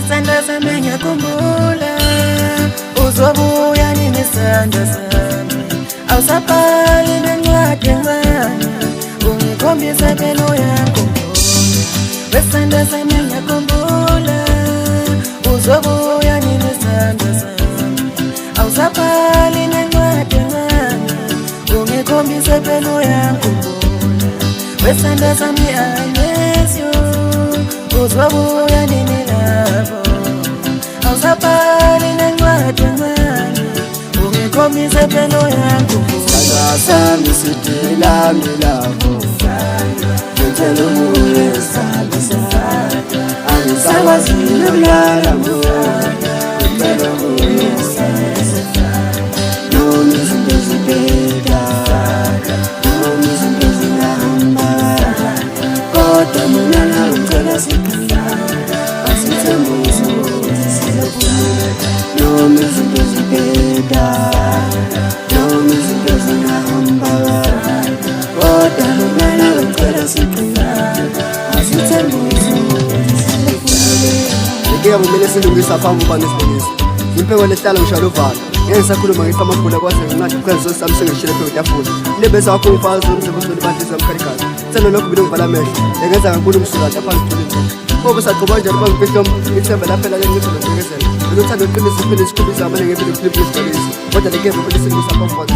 Wesandla sami ngiyakhumbula, uzobuya nini isandla sami, awusabhali nencwadi encane, ungikhombise phela uyakhumbula. Wesandla sami ngiyakhumbula, uzobuya nini isandla sami, awusabhali nencwadi encane, ungikhombise phela uyakhumbula. Wesandla sami I miss you, uzobuya nini lapho, awusabhali nencwadi encane, ungikhombise phela uyakhumbula. Isandla sami sithi lami lapho, ngithela umoya isandla sami, angisakwazi nokulala ngithela umoya isandla sami. Noma izinto zibheda, noma izinto zingahamba, kodwa mina nawe ngicela siqina, asithembise ukuthi sizophumelela. Noma izinto zibheda, noma izinto zingahamba, kodwa mina nawe ngicela siqina, asithembise ukuthi sizophumelela. Ngeke kumele silungisa phambi kuba nesibonisi, impeko lehlala ngishayela uvalo. Ngeke ngisakhuluma ngikho amagula kwase ngincane ukhwenzo sami sengishile phezu kwetafula. Indebeza wakho ungifaka zona umsebenzi webandisa mkhalikazi. Sena lokho bilo ngivala amehlo, ngenza kakhulu umsulata phansi kuthule. Ngoba saqoba njalo bangifihla ngithemba laphela ke ngithola ngekezela. Unothando uqinisa iphinde sikhulisa amane ngempilo flip lesibhalisi. Kodwa le game phela silungisa phambi kwazi.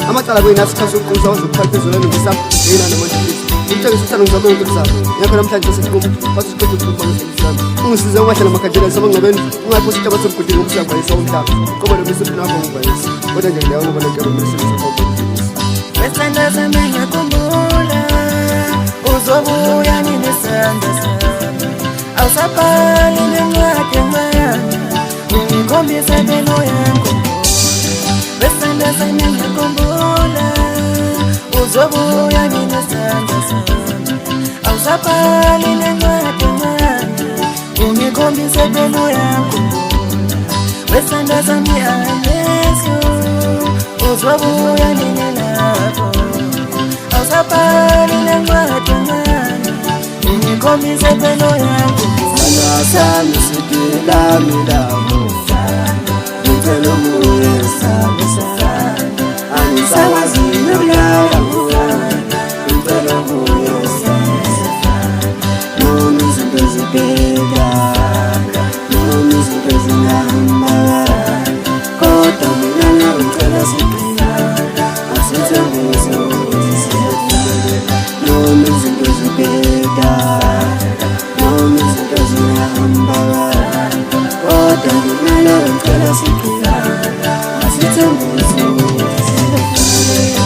Amacala kuyinasi khasi ukuqinisa uzokuphatha izolelo ngisapho yina nemotivate. Umthengisi uthanda ngizama ukuzama. Ngakho namhlanje sesiqhuma bathi siqhubhe ukuba ngisizama. Ungisize ungahlala emakhandlela sabangcwabeni, ungaphosi isitaba somgudini ngokusabhalisa umhlaba. Qoba lo misiphi nakho ngubhalisa. Kodwa nje ngiyawo ngoba le game lesibhalisa phambi. Wesandla sami ngiyakhumbula, uzobuya nini isandla sami, awusabhali nencwadi encane, ungikhombise phela uyakhumbula. Wesandla sami ngiyakhumbula, uzobuya nini isandla sami, awusabhali nencwadi encane, ungikhombise phela uyakhumbula. Wesandla sami I miss you, uzobuya nini lapho, awusabhali nencwadi encane, ungikhombise phela uyakhumbula. Isandla sami sithi lami lapho, ngithela umoya isandla sami, angisakwazi nokulala ngithela umoya isandla sami. Noma izinto zibheda, noma izinto zingahamba, kodwa mina nawe ngicela siqina, asithembise ukuthi sizophumelela. Noma izinto zibheda, noma izinto zingahamba, kodwa mina nawe ngicela siqina, asithembise ukuthi sizophumelela.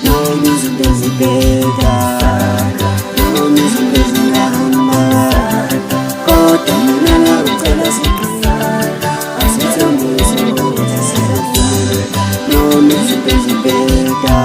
Noma izinto zibheda, noma izinto zingahamba, kodwa mina nawe ngicela siqina, asithembise ukuthi sizophumelela. Noma izinto zibheda,